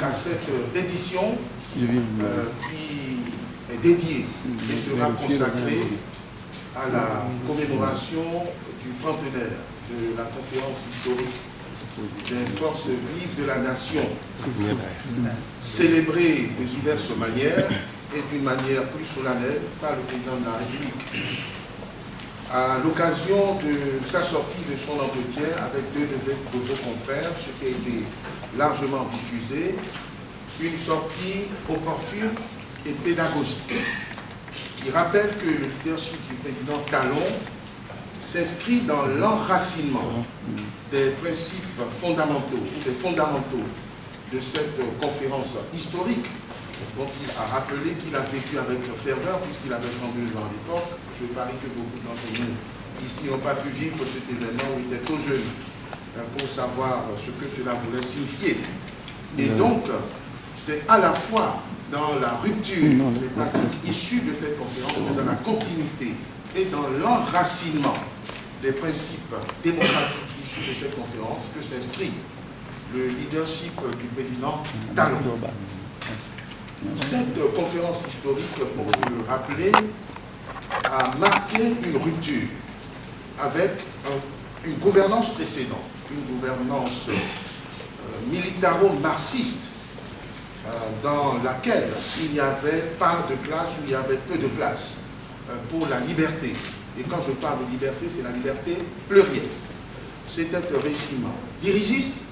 donc à cette édition qui est dédiée et sera consacrée à la commémoration du centenaire de la conférence historique des forces vives de la nation, célébrée de diverses manières et d'une manière plus solennelle par le président de la République. À l'occasion de sa sortie de son entretien avec deux de vos confrères, ce qui a été largement diffusé, une sortie opportune et pédagogique qui rappelle que le leadership du président Talon s'inscrit dans l'enracinement des principes fondamentaux ou des fondamentaux de cette conférence historique dont il a rappelé qu'il a vécu avec ferveur puisqu'il avait 32 ans à l'époque. Je parie que beaucoup d'entre nous ici n'ont pas pu vivre cet événement où il était trop jeune pour savoir ce que cela voulait signifier. Et donc, c'est à la fois dans la rupture des pratiques issues de cette conférence, mais dans la continuité et dans l'enracinement des principes démocratiques issus de cette conférence que s'inscrit le leadership du président Talon. Cette conférence historique, pour vous le rappeler, a marqué une rupture avec une gouvernance précédente, une gouvernance militaro-marxiste dans laquelle il n'y avait pas de place, où il y avait peu de place pour la liberté. Et quand je parle de liberté, c'est la liberté plurielle. C'était un régime dirigiste,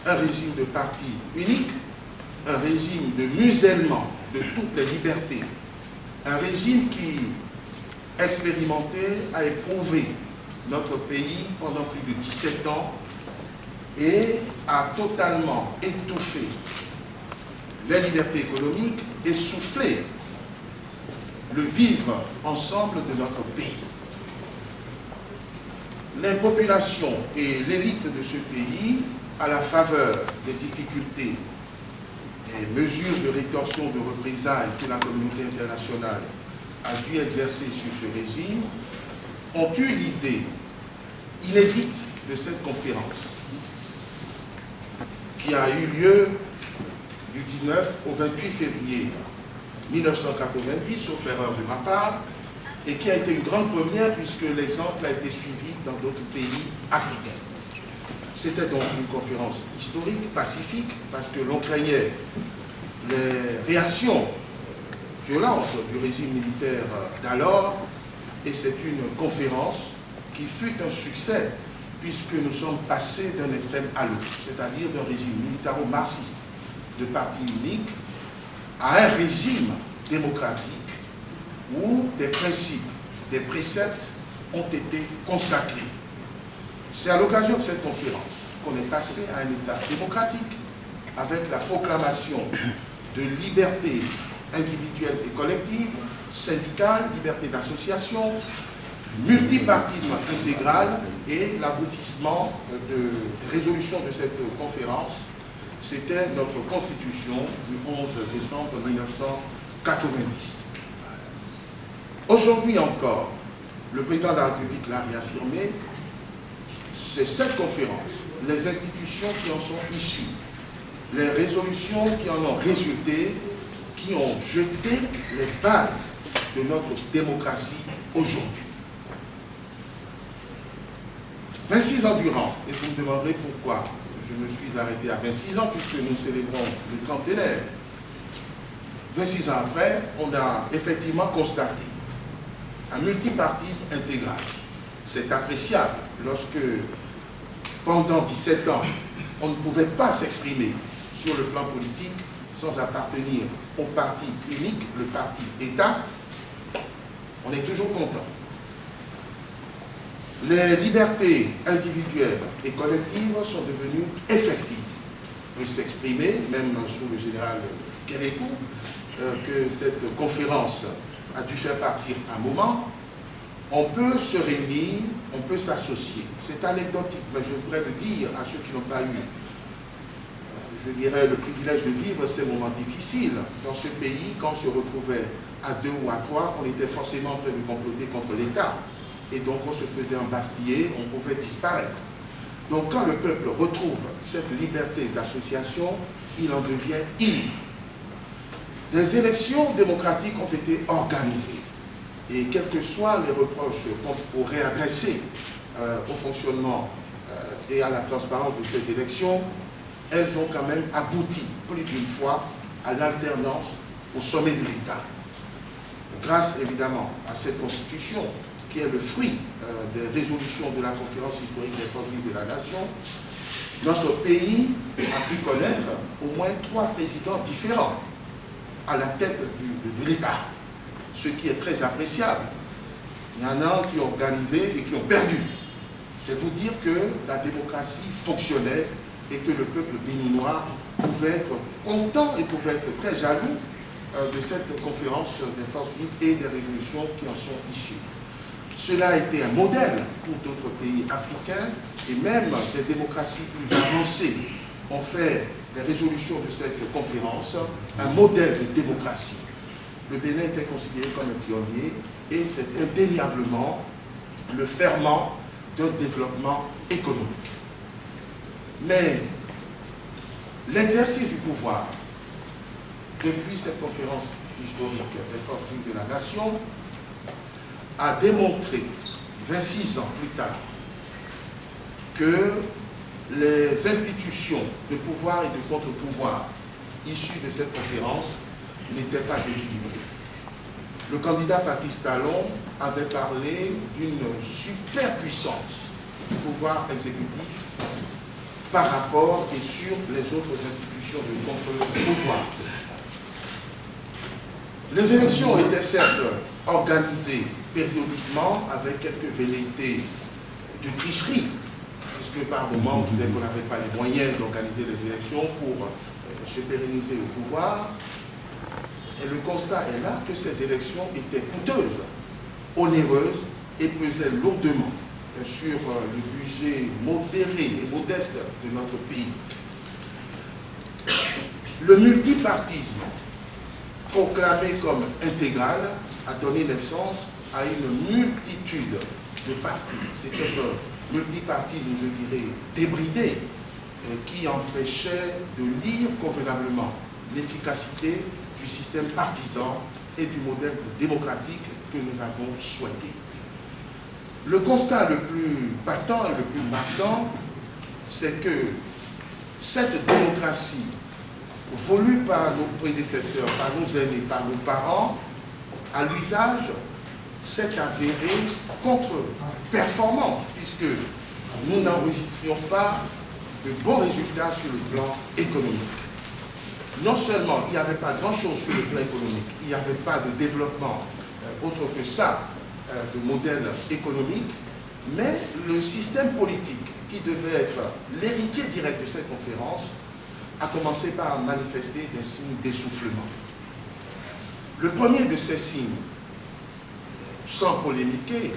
un régime de parti unique, un régime de musellement de toutes les libertés, un régime qui expérimentait, a éprouvé notre pays pendant plus de 17 ans et a totalement étouffé les libertés économiques et soufflé le vivre ensemble de notre pays. Les populations et l'élite de ce pays, à la faveur des difficultés et mesures de rétorsion, de représailles que la communauté internationale a dû exercer sur ce régime, ont eu l'idée inédite de cette conférence qui a eu lieu du 19 au 28 février 1990, sauf erreur de ma part, et qui a été une grande première puisque l'exemple a été suivi dans d'autres pays africains. C'était donc une conférence historique, pacifique, parce que l'on craignait les réactions violentes du régime militaire d'alors, et c'est une conférence qui fut un succès, puisque nous sommes passés d'un extrême à l'autre, c'est-à-dire d'un régime militaro-marxiste de parti unique à un régime démocratique où des principes, des préceptes ont été consacrés. C'est à l'occasion de cette conférence qu'on est passé à un État démocratique avec la proclamation de liberté individuelle et collective, syndicale, liberté d'association, multipartisme intégral et l'aboutissement de résolution de cette conférence, c'était notre constitution du 11 décembre 1990. Aujourd'hui encore, le président de la République l'a réaffirmé, c'est cette conférence, les institutions qui en sont issues, les résolutions qui en ont résulté, qui ont jeté les bases de notre démocratie aujourd'hui. 26 ans durant, et vous me demanderez pourquoi je me suis arrêté à 26 ans, puisque nous célébrons le trentenaire. 26 ans après, on a effectivement constaté un multipartisme intégral. C'est appréciable lorsque, pendant 17 ans, on ne pouvait pas s'exprimer sur le plan politique sans appartenir au parti unique, le parti État. On est toujours content. Les libertés individuelles et collectives sont devenues effectives. On peut s'exprimer, même sous le général Kérékou, que cette conférence a dû faire partir un moment. On peut se réunir, on peut s'associer. C'est anecdotique, mais je voudrais le dire à ceux qui n'ont pas eu, je dirais, le privilège de vivre ces moments difficiles. Dans ce pays, quand on se retrouvait à 2 ou à 3, on était forcément en train de comploter contre l'État. Et donc on se faisait embastiller, on pouvait disparaître. Donc quand le peuple retrouve cette liberté d'association, il en devient ivre. Des élections démocratiques ont été organisées. Et quels que soient les reproches qu'on pourrait adresser au fonctionnement et à la transparence de ces élections, elles ont quand même abouti plus d'une fois à l'alternance au sommet de l'État. Grâce évidemment à cette constitution qui est le fruit des résolutions de la conférence historique des forces vives de la nation, notre pays a pu connaître au moins 3 présidents différents à la tête de l'État, ce qui est très appréciable. Il y en a qui ont organisé et qui ont perdu. C'est vous dire que la démocratie fonctionnait et que le peuple béninois pouvait être content et pouvait être très jaloux de cette conférence des forces vives et des résolutions qui en sont issues. Cela a été un modèle pour d'autres pays africains et même des démocraties plus avancées ont fait des résolutions de cette conférence un modèle de démocratie. Le Bénin était considéré comme un pionnier et c'est indéniablement le ferment d'un développement économique. Mais l'exercice du pouvoir depuis cette conférence historique des forces vives de la nation a démontré 26 ans plus tard que les institutions de pouvoir et de contre-pouvoir issues de cette conférence n'étaient pas équilibrées. Le candidat Patrice Talon avait parlé d'une superpuissance du pouvoir exécutif par rapport et sur les autres institutions de contre-pouvoir. Les élections étaient certes organisées périodiquement avec quelques velléités de tricherie, puisque par moments on disait qu'on n'avait pas les moyens d'organiser les élections pour se pérenniser au pouvoir. Et le constat est là que ces élections étaient coûteuses, onéreuses et pesaient lourdement sur le budget modéré et modeste de notre pays. Le multipartisme, proclamé comme intégral, a donné naissance à une multitude de partis. C'était un multipartisme, je dirais, débridé, qui empêchait de lire convenablement l'efficacité du système partisan et du modèle démocratique que nous avons souhaité. Le constat le plus patent et le plus marquant, c'est que cette démocratie, voulue par nos prédécesseurs, par nos aînés, par nos parents, à l'usage, s'est avérée contre-performante, puisque nous n'enregistrions pas de bons résultats sur le plan économique. Non seulement il n'y avait pas grand-chose sur le plan économique, il n'y avait pas de développement autre que ça, de modèle économique, mais le système politique, qui devait être l'héritier direct de cette conférence, a commencé par manifester des signes d'essoufflement. Le premier de ces signes, sans polémiquer,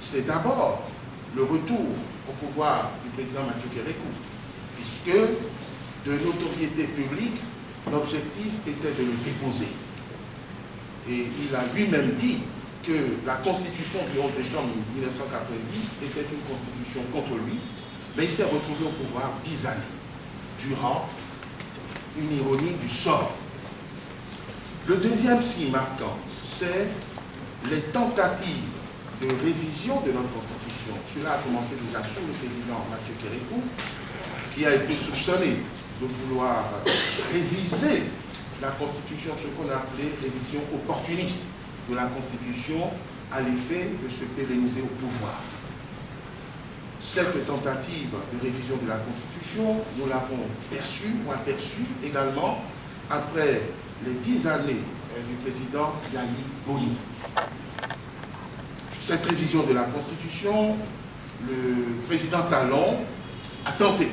c'est d'abord le retour au pouvoir du président Mathieu Kérékou, puisque de notoriété publique, l'objectif était de le déposer. Et il a lui-même dit que la constitution du 11 décembre 1990 était une constitution contre lui, mais il s'est retrouvé au pouvoir 10 années, durant une ironie du sort. Le deuxième signe marquant, c'est les tentatives de révision de notre constitution. Cela a commencé déjà sous le président Mathieu Kérékou, qui a été soupçonné de vouloir réviser la constitution, ce qu'on a appelé révision opportuniste de la constitution à l'effet de se pérenniser au pouvoir. Cette tentative de révision de la constitution, nous l'avons perçue ou aperçue également après les 10 années du président Yahya Boni. Cette révision de la constitution, le président Talon a tenté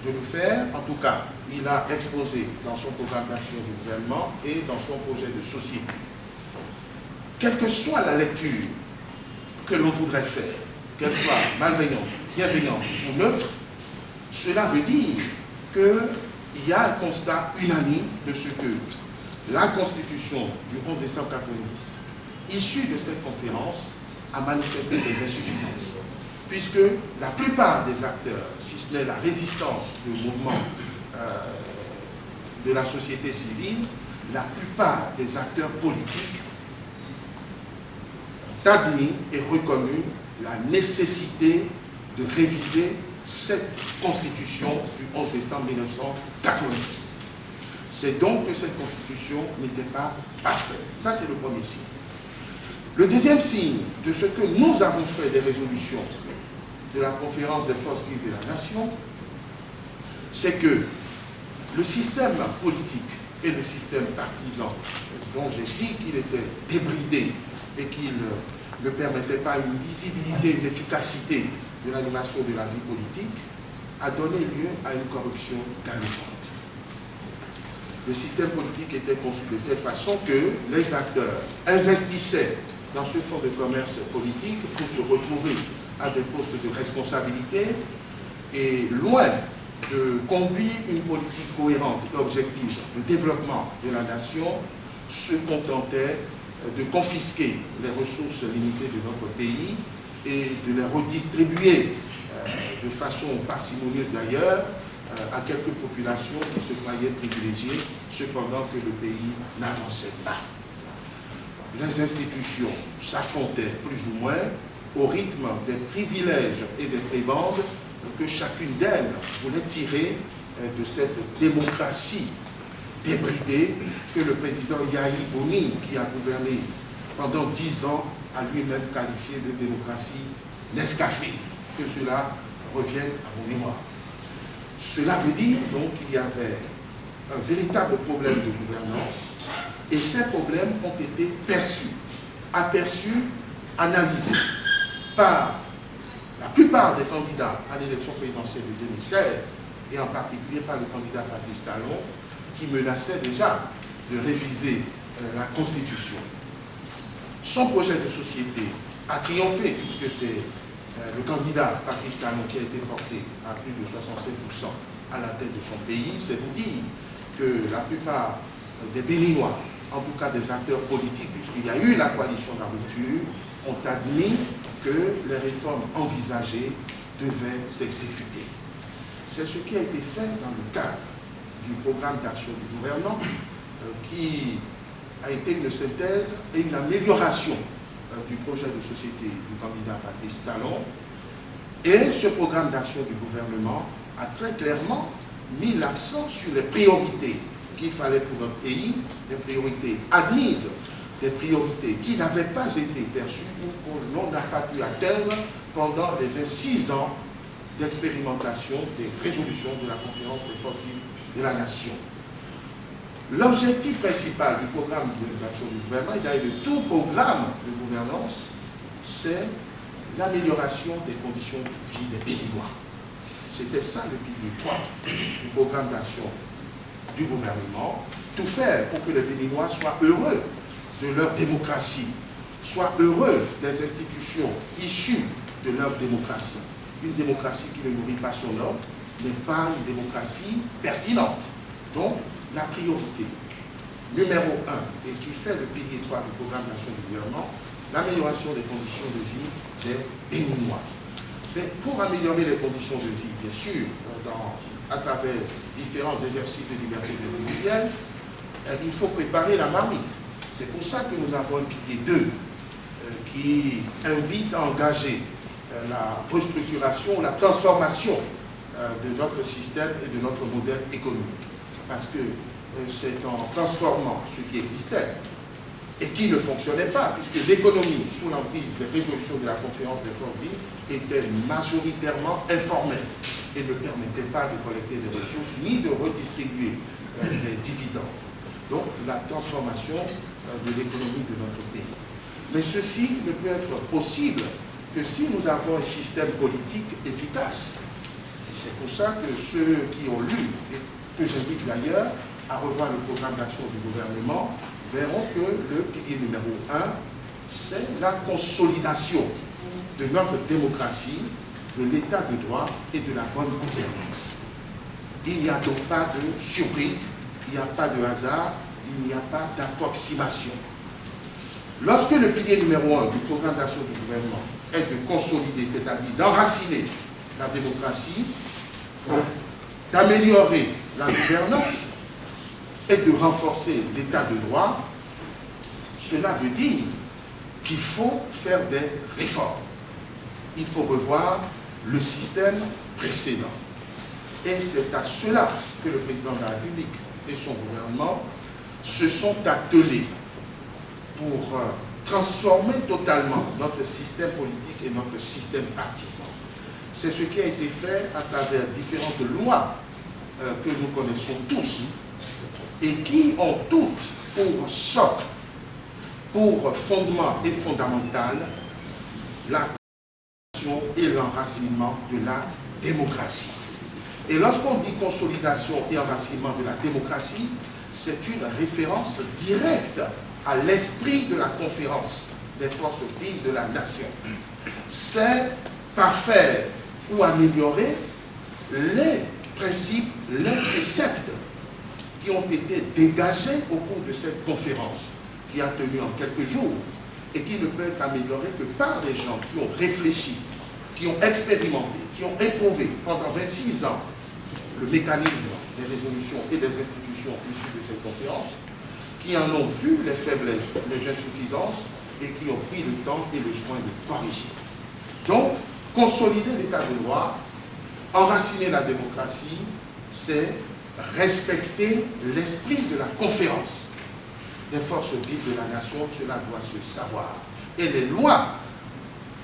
de le faire. En tout cas, il a exposé dans son programme d'action du gouvernement et dans son projet de société. Quelle que soit la lecture que l'on voudrait faire, qu'elle soit malveillante, bienveillante ou neutre, cela veut dire qu'il y a un constat unanime de ce que la Constitution du 11 décembre 1990, issue de cette conférence, a manifesté des insuffisances, puisque la plupart des acteurs, si ce n'est la résistance du mouvement de la société civile, la plupart des acteurs politiques ont admis et reconnu la nécessité de réviser cette constitution du 11 décembre 1990. C'est donc que cette constitution n'était pas parfaite. Ça, c'est le premier signe. Le deuxième signe de ce que nous avons fait des résolutions de la conférence des forces vives de la nation, c'est que le système politique et le système partisan, dont j'ai dit qu'il était débridé et qu'il ne permettait pas une lisibilité, une efficacité de l'animation de la vie politique, a donné lieu à une corruption galopante. Le système politique était conçu de telle façon que les acteurs investissaient dans ce fonds de commerce politique pour se retrouver à des postes de responsabilité et loin de conduire une politique cohérente et objective de développement de la nation, se contentait de confisquer les ressources limitées de notre pays et de les redistribuer de façon parcimonieuse d'ailleurs à quelques populations qui se croyaient privilégiées, cependant que le pays n'avançait pas. Les institutions s'affrontaient plus ou moins au rythme des privilèges et des prébendes que chacune d'elles voulait tirer de cette démocratie débridée que le président Yahya Boumine, qui a gouverné pendant 10 ans, a lui-même qualifié de démocratie Nescafé. Que cela revienne à mon mémoire. Cela veut dire donc qu'il y avait un véritable problème de gouvernance et ces problèmes ont été perçus, aperçus, analysés par la plupart des candidats à l'élection présidentielle de 2016 et en particulier par le candidat Patrice Talon qui menaçait déjà de réviser la Constitution. Son projet de société a triomphé puisque c'est le candidat Patrice Talon qui a été porté à plus de 67% à la tête de son pays. C'est vous dire que la plupart des Béninois, en tout cas des acteurs politiques, puisqu'il y a eu la coalition de la rupture, ont admis que les réformes envisagées devaient s'exécuter. C'est ce qui a été fait dans le cadre du programme d'action du gouvernement qui a été une synthèse et une amélioration du projet de société du candidat Patrice Talon. Et ce programme d'action du gouvernement a très clairement mis l'accent sur les priorités qu'il fallait pour notre pays, des priorités admises, des priorités qui n'avaient pas été perçues ou que l'on n'a pas pu atteindre pendant les 26 ans d'expérimentation des résolutions de la conférence des forces vives de la nation. L'objectif principal du programme d'action du gouvernement, et d'ailleurs de tout programme de gouvernance, c'est l'amélioration des conditions de vie des Béninois. C'était ça le pilier 3 du programme d'action du gouvernement, tout faire pour que les Béninois soient heureux de leur démocratie, soient heureux des institutions issues de leur démocratie. Une démocratie qui ne nourrit pas son homme, n'est pas une démocratie pertinente. Donc, la priorité numéro 1 et qui fait le pilier 3 du programme d'action du gouvernement, l'amélioration des conditions de vie des Béninois. Mais pour améliorer les conditions de vie, bien sûr, à travers différents exercices de libertés individuelles, il faut préparer la marmite. C'est pour ça que nous avons un pilier 2 qui invite à engager la restructuration, la transformation de notre système et de notre modèle économique. Parce que c'est en transformant ce qui existait et qui ne fonctionnait pas, puisque l'économie, sous l'emprise des résolutions de la conférence des forces vives, était majoritairement informelle et ne permettait pas de collecter des ressources ni de redistribuer les dividendes. Donc la transformation de l'économie de notre pays. Mais ceci ne peut être possible que si nous avons un système politique efficace. Et c'est pour ça que ceux qui ont lu, et que j'invite d'ailleurs à revoir le programme d'action du gouvernement, verront que le pilier numéro 1, c'est la consolidation de notre démocratie, de l'état de droit et de la bonne gouvernance. Il n'y a donc pas de surprise, il n'y a pas de hasard, il n'y a pas d'approximation. Lorsque le pilier numéro 1 du programme d'action du gouvernement est de consolider, c'est-à-dire d'enraciner la démocratie, d'améliorer la gouvernance, et de renforcer l'état de droit, cela veut dire qu'il faut faire des réformes. Il faut revoir le système précédent. Et c'est à cela que le président de la République et son gouvernement se sont attelés pour transformer totalement notre système politique et notre système partisan. C'est ce qui a été fait à travers différentes lois que nous connaissons tous et qui ont toutes pour socle, pour fondement et fondamental, la consolidation et l'enracinement de la démocratie. Et lorsqu'on dit consolidation et enracinement de la démocratie, c'est une référence directe à l'esprit de la conférence des forces vives de la nation. C'est parfaire ou améliorer les principes, les préceptes qui ont été dégagés au cours de cette conférence qui a tenu en quelques jours et qui ne peut être améliorée que par des gens qui ont réfléchi, qui ont expérimenté, qui ont éprouvé pendant 26 ans le mécanisme des résolutions et des institutions issues de cette conférence, qui en ont vu les faiblesses, les insuffisances et qui ont pris le temps et le soin de corriger. Donc, consolider l'état de droit, enraciner la démocratie, c'est respecter l'esprit de la conférence des forces vives de la nation, cela doit se savoir. Et les lois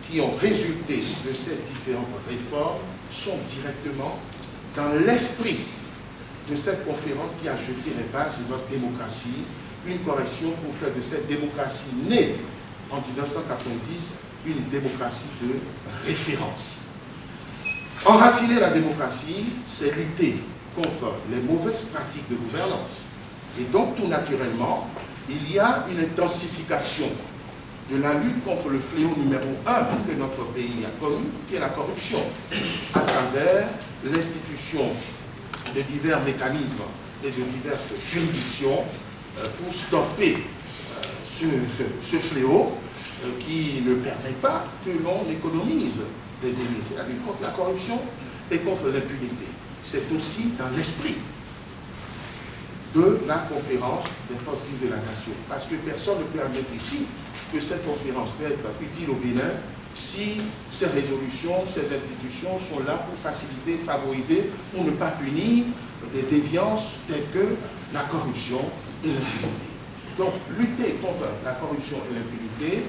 qui ont résulté de ces différentes réformes sont directement dans l'esprit de cette conférence qui a jeté les bases de notre démocratie, une correction pour faire de cette démocratie née en 1990 une démocratie de référence. Enraciner la démocratie, c'est lutter contre les mauvaises pratiques de gouvernance. Et donc, tout naturellement, il y a une intensification de la lutte contre le fléau numéro 1 que notre pays a connu, qui est la corruption, à travers l'institution de divers mécanismes et de diverses juridictions pour stopper ce fléau qui ne permet pas que l'on économise des délits. C'est la lutte contre la corruption et contre l'impunité. C'est aussi dans l'esprit de la conférence des forces vives de la nation. Parce que personne ne peut admettre ici que cette conférence peut être utile au Bénin si ces résolutions, ces institutions sont là pour faciliter, favoriser, pour ne pas punir des déviances telles que la corruption et l'impunité. Donc, lutter contre la corruption et l'impunité,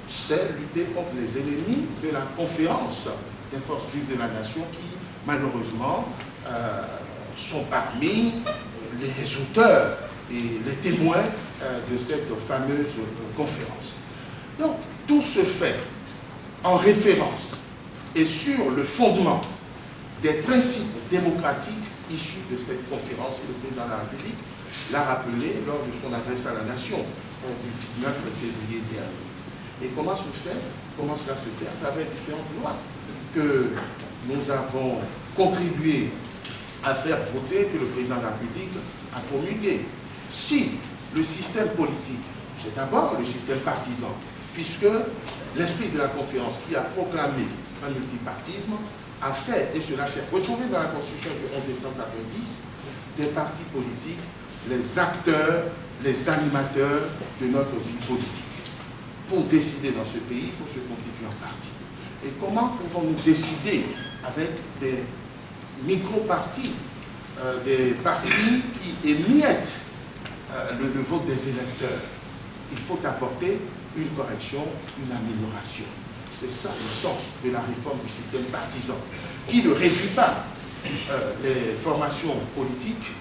c'est lutter contre les ennemis de la conférence des forces vives de la nation qui, malheureusement, sont parmi les auteurs et les témoins de cette fameuse conférence. Donc, tout se fait en référence et sur le fondement des principes démocratiques issus de cette conférence. Le président de la République l'a rappelé lors de son adresse à la nation du 19 février dernier. Et comment se fait? Comment cela se fait? À travers différentes lois que nous avons contribué à faire voter, que le président de la République a promulgué. Si le système politique, c'est d'abord le système partisan, puisque l'esprit de la conférence qui a proclamé un multipartisme a fait, et cela s'est retrouvé dans la Constitution du 11 décembre 1990, des partis politiques, les acteurs, les animateurs de notre vie politique. Pour décider dans ce pays, il faut se constituer en parti. Et comment pouvons-nous décider avec des micro-partis, des partis qui émiettent le vote des électeurs? Il faut apporter une correction, une amélioration. C'est ça le sens de la réforme du système partisan, qui ne réduit pas les formations politiques,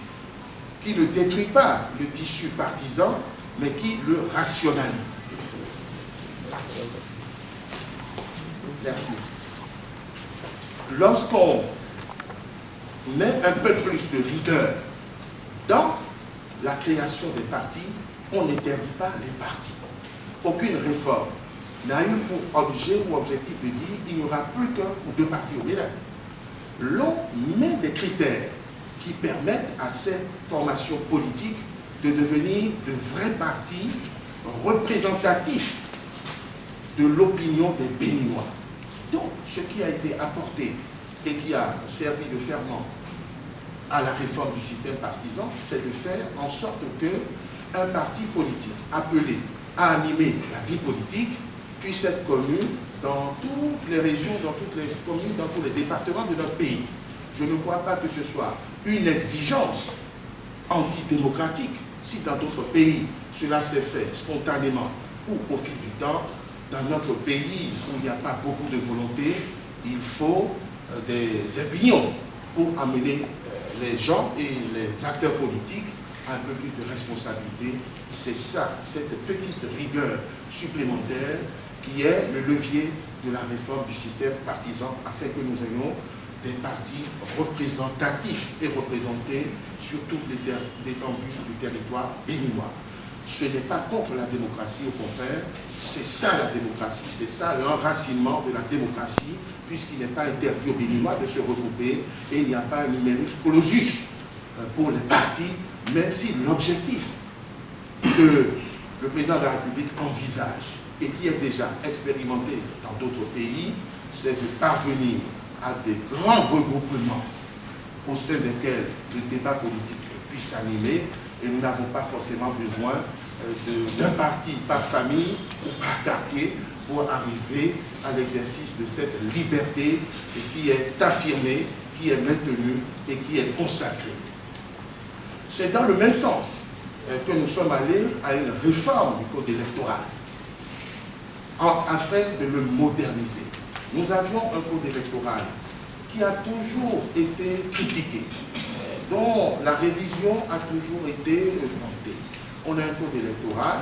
qui ne détruit pas le tissu partisan, mais qui le rationalise. Merci. Lorsqu'on met un peu plus de rigueur dans la création des partis, on n'interdit pas les partis. Aucune réforme n'a eu pour objet ou objectif de dire qu'il n'y aura plus qu'un ou deux partis au Bénin. L'on met des critères qui permettent à ces formations politiques de devenir de vrais partis représentatifs de l'opinion des Béninois. Donc, ce qui a été apporté et qui a servi de ferment à la réforme du système partisan, c'est de faire en sorte qu'un parti politique appelé à animer la vie politique puisse être connu dans toutes les régions, dans toutes les communes, dans tous les départements de notre pays. Je ne crois pas que ce soit une exigence antidémocratique. Si dans d'autres pays, cela s'est fait spontanément ou au fil du temps, dans notre pays où il n'y a pas beaucoup de volonté, il faut des opinions pour amener les gens et les acteurs politiques à un peu plus de responsabilité. C'est ça, cette petite rigueur supplémentaire qui est le levier de la réforme du système partisan afin que nous ayons des partis représentatifs et représentés sur toute l'étendue du territoire béninois. Ce n'est pas contre la démocratie, au contraire, c'est ça la démocratie, c'est ça l'enracinement de la démocratie, puisqu'il n'est pas interdit aux Béninois de se regrouper et il n'y a pas un numerus clausus pour les partis, même si l'objectif que le président de la République envisage et qui est déjà expérimenté dans d'autres pays, c'est de parvenir à des grands regroupements au sein desquels le débat politique puisse s'animer. Et nous n'avons pas forcément besoin d'un parti par famille ou par quartier pour arriver à l'exercice de cette liberté qui est affirmée, qui est maintenue et qui est consacrée. C'est dans le même sens que nous sommes allés à une réforme du code électoral afin de le moderniser. Nous avions un code électoral qui a toujours été critiqué, dont la révision a toujours été tentée. On a un code électoral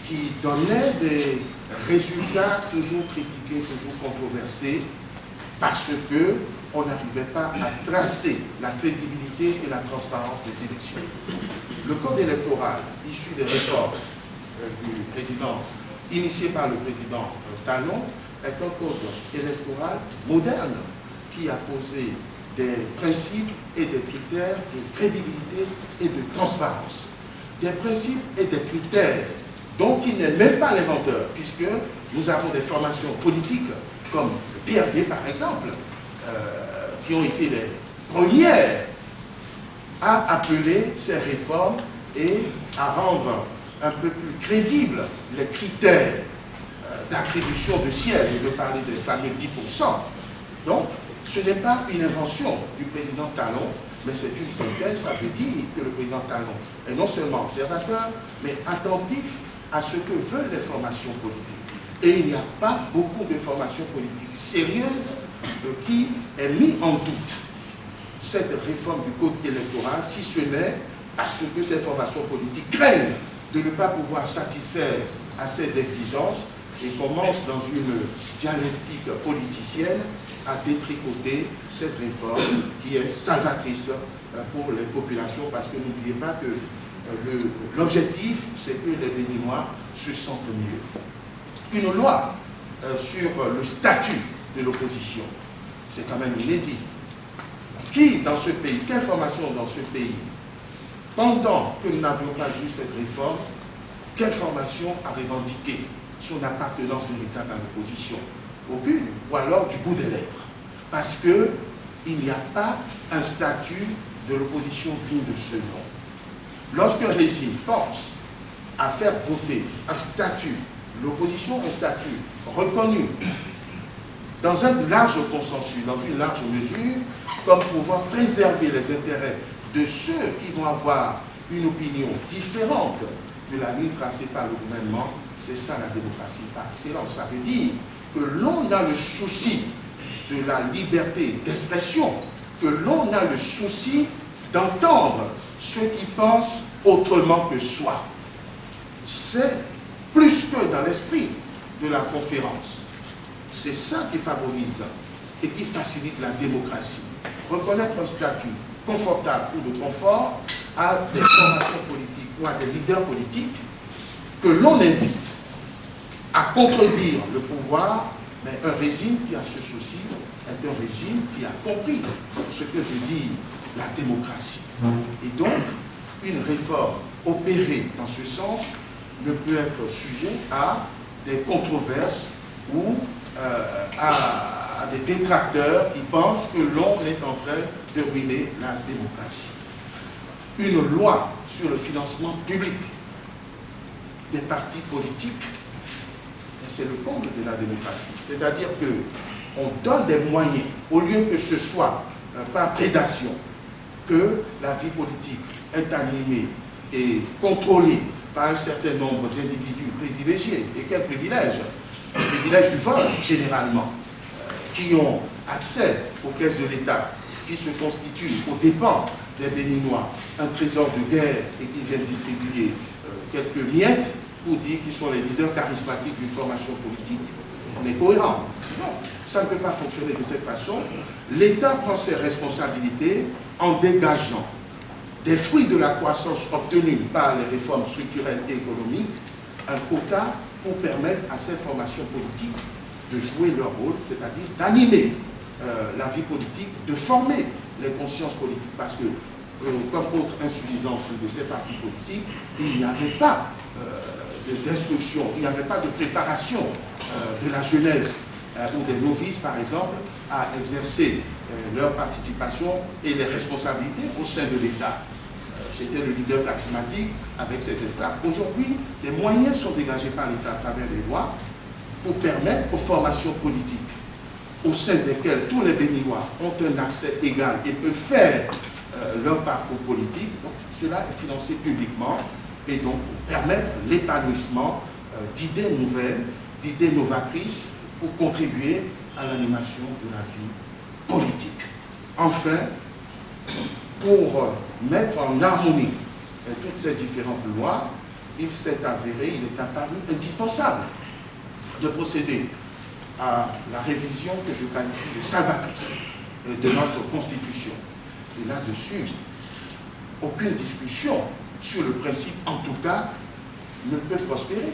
qui donnait des résultats toujours critiqués, toujours controversés, parce qu'on n'arrivait pas à tracer la crédibilité et la transparence des élections. Le code électoral, issu des réformes du président, initié par le président Talon, est un code électoral moderne qui a posé des principes et des critères de crédibilité et de transparence. Des principes et des critères dont il n'est même pas l'inventeur, puisque nous avons des formations politiques comme le PRD par exemple, qui ont été les premières à appeler ces réformes et à rendre un peu plus crédibles les critères d'attribution de sièges. Je veux parler des fameux 10%. Donc, ce n'est pas une invention du président Talon, mais c'est une synthèse. Ça veut dire que le président Talon est non seulement observateur, mais attentif à ce que veulent les formations politiques. Et il n'y a pas beaucoup de formations politiques sérieuses qui est mis en doute cette réforme du code électoral, si ce n'est parce que ces formations politiques craignent de ne pas pouvoir satisfaire à ces exigences et commencent dans une dialectique politicienne à détricoter cette réforme qui est salvatrice pour les populations, parce que n'oubliez pas que l'objectif, c'est que les Béninois se sentent mieux. Une loi sur le statut de l'opposition, c'est quand même inédit. Qui dans ce pays, quelle formation dans ce pays, pendant que nous n'avions pas vu cette réforme, quelle formation a revendiqué son appartenance véritable à l'opposition? Aucune, ou alors du bout des lèvres. Parce qu'il n'y a pas un statut de l'opposition digne de ce nom. Lorsqu'un régime pense à faire voter un statut, l'opposition, un statut reconnu dans un large consensus, dans une large mesure, comme pouvant préserver les intérêts de ceux qui vont avoir une opinion différente de la ligne tracée par le gouvernement, c'est ça la démocratie par excellence. Ça veut dire que l'on a le souci de la liberté d'expression, que l'on a le souci d'entendre ceux qui pensent autrement que soi. C'est plus que dans l'esprit de la conférence. C'est ça qui favorise et qui facilite la démocratie. Reconnaître un statut confortable ou de confort à des formations politiques ou à des leaders politiques que l'on invite à contredire le pouvoir, mais un régime qui a ce souci est un régime qui a compris ce que veut dire la démocratie. Et donc, une réforme opérée dans ce sens ne peut être sujet à des controverses ou à des détracteurs qui pensent que l'on est en train de ruiner la démocratie. Une loi sur le financement public des partis politiques, c'est le comble de la démocratie. C'est-à-dire qu'on donne des moyens, au lieu que ce soit par prédation, que la vie politique est animée et contrôlée par un certain nombre d'individus privilégiés. Et quel privilège? Le privilège du vol, généralement, qui ont accès aux caisses de l'État, qui se constituent aux dépens des Béninois, un trésor de guerre et qui viennent distribuer quelques miettes pour dire qu'ils sont les leaders charismatiques d'une formation politique. On est cohérent. Non, ça ne peut pas fonctionner de cette façon. L'État prend ses responsabilités en dégageant des fruits de la croissance obtenue par les réformes structurelles et économiques, un quota pour permettre à ces formations politiques de jouer leur rôle, c'est-à-dire d'animer la vie politique, de former les consciences politiques. Parce que, comme autre insuffisance de ces partis politiques, il n'y avait pas d'instruction, il n'y avait pas de préparation de la jeunesse ou des novices, par exemple, à exercer leur participation et les responsabilités au sein de l'État. C'était le leader charismatique avec ses esclaves. Aujourd'hui, les moyens sont dégagés par l'État à travers les lois pour permettre aux formations politiques au sein desquelles tous les Béninois ont un accès égal et peuvent faire leur parcours politique. Donc, cela est financé publiquement et donc permettre l'épanouissement d'idées nouvelles, d'idées novatrices pour contribuer à l'animation de la vie politique. Enfin, pour mettre en harmonie toutes ces différentes lois, il s'est avéré, il est apparu indispensable de procéder à la révision que je qualifie de salvatrice de notre Constitution. Et là-dessus, aucune discussion sur le principe, en tout cas, ne peut prospérer.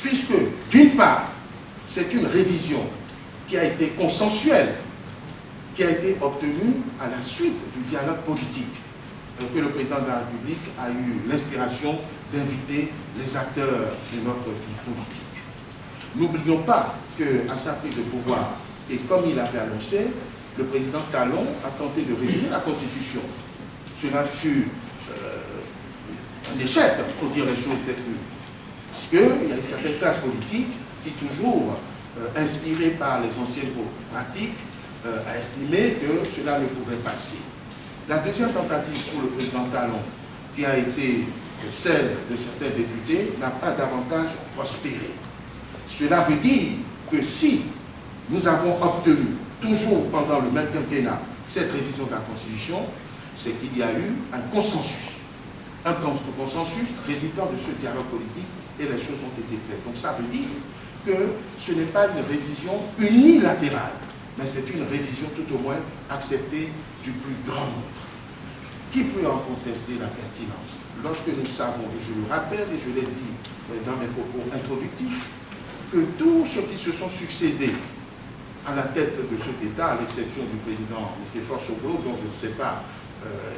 Puisque, d'une part, c'est une révision qui a été consensuelle, qui a été obtenue à la suite du dialogue politique, que le président de la République a eu l'inspiration d'inviter les acteurs de notre vie politique. N'oublions pas qu'à sa prise de pouvoir, et comme il avait annoncé, le président Talon a tenté de réviser la Constitution. Cela fut un échec, il faut dire les choses telles que. Parce qu'il y a une certaine classe politique qui, toujours inspirée par les anciennes pratiques, a estimé que cela ne pouvait passer. La deuxième tentative sur le président Talon, qui a été celle de certains députés, n'a pas davantage prospéré. Cela veut dire que si nous avons obtenu, toujours pendant le même quinquennat, cette révision de la Constitution, c'est qu'il y a eu un consensus. Un consensus résultant de ce dialogue politique et les choses ont été faites. Donc ça veut dire que ce n'est pas une révision unilatérale, mais c'est une révision tout au moins acceptée du plus grand nombre. Qui peut en contester la pertinence? Lorsque nous savons, et je le rappelle et je l'ai dit dans mes propos introductifs, que tous ceux qui se sont succédés à la tête de cet État, à l'exception du président M. Forsoglo, dont je ne sais pas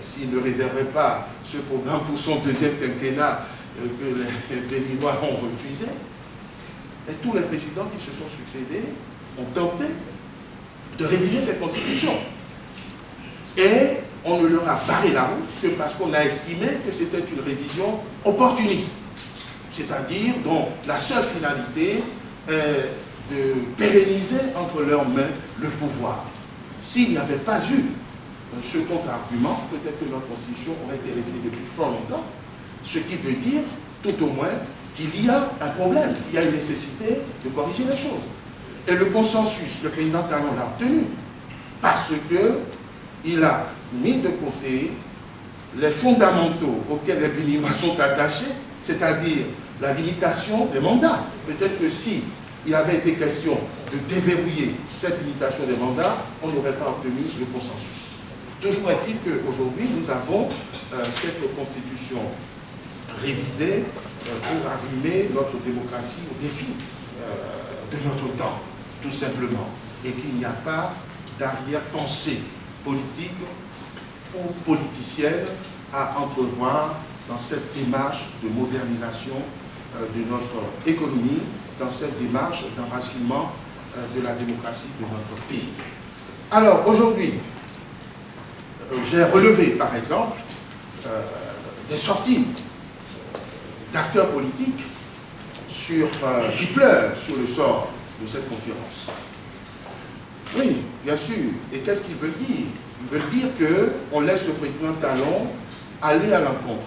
s'il ne réservait pas ce programme pour son deuxième quinquennat que les Béninois ont refusé, et tous les présidents qui se sont succédés ont tenté de réviser cette constitution. Et on ne leur a barré la route que parce qu'on a estimé que c'était une révision opportuniste, c'est-à-dire dont la seule finalité est de pérenniser entre leurs mains le pouvoir. S'il n'y avait pas eu ce contre-argument, peut-être que notre constitution aurait été révisée depuis fort longtemps, ce qui veut dire, tout au moins, qu'il y a un problème, qu'il y a une nécessité de corriger les choses. Et le consensus, le président Talon l'a obtenu, parce qu'il a mis de côté les fondamentaux auxquels les Béninois sont attachés, c'est-à-dire la limitation des mandats. Peut-être que si il avait été question de déverrouiller cette limitation des mandats, on n'aurait pas obtenu le consensus. Toujours est-il qu'aujourd'hui, nous avons cette constitution révisée pour arrimer notre démocratie au défi de notre temps, tout simplement. Et qu'il n'y a pas d'arrière-pensée politique ou politicienne à entrevoir dans cette démarche de modernisation de notre économie, dans cette démarche d'enracinement de la démocratie de notre pays. Alors, aujourd'hui, j'ai relevé, par exemple, des sorties d'acteurs politiques qui pleurent sur le sort de cette conférence. Oui, bien sûr. Et qu'est-ce qu'ils veulent dire? Ils veulent dire qu'on laisse le président Talon aller à l'encontre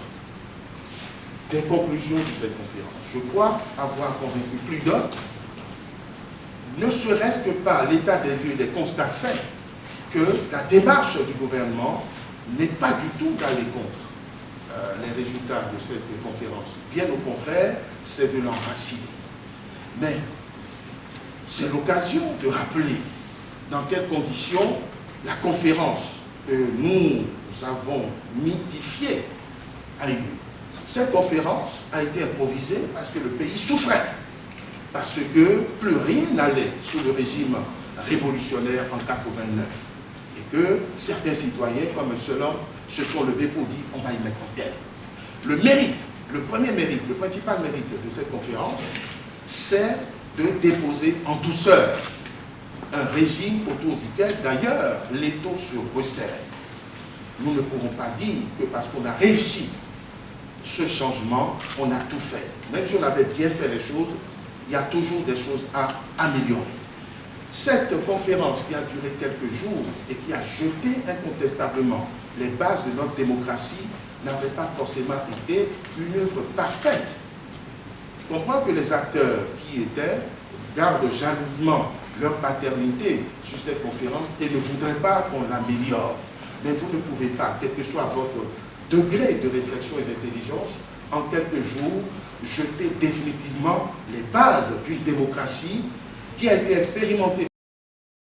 des conclusions de cette conférence. Je crois avoir convaincu plus d'un, ne serait-ce que par l'état des lieux, des constats faits, que la démarche du gouvernement n'est pas du tout d'aller contre les résultats de cette conférence. Bien au contraire, c'est de l'enraciner. Mais c'est l'occasion de rappeler dans quelles conditions la conférence que nous avons mythifiée a eu lieu. Cette conférence a été improvisée parce que le pays souffrait, parce que plus rien n'allait sous le régime révolutionnaire en 89, et que certains citoyens, comme un seul homme, se sont levés pour dire on va y mettre un terme. Le mérite, le premier mérite, le principal mérite de cette conférence, c'est de déposer en douceur un régime autour duquel, d'ailleurs, l'étau se resserre. Nous ne pourrons pas dire que parce qu'on a réussi ce changement, on a tout fait. Même si on avait bien fait les choses, il y a toujours des choses à améliorer. Cette conférence qui a duré quelques jours et qui a jeté incontestablement les bases de notre démocratie n'avait pas forcément été une œuvre parfaite. Je comprends que les acteurs qui étaient gardent jalousement leur paternité sur cette conférence et ne voudraient pas qu'on l'améliore. Mais vous ne pouvez pas, quel que soit votre degré de réflexion et d'intelligence, en quelques jours, jeter définitivement les bases d'une démocratie qui a été expérimentée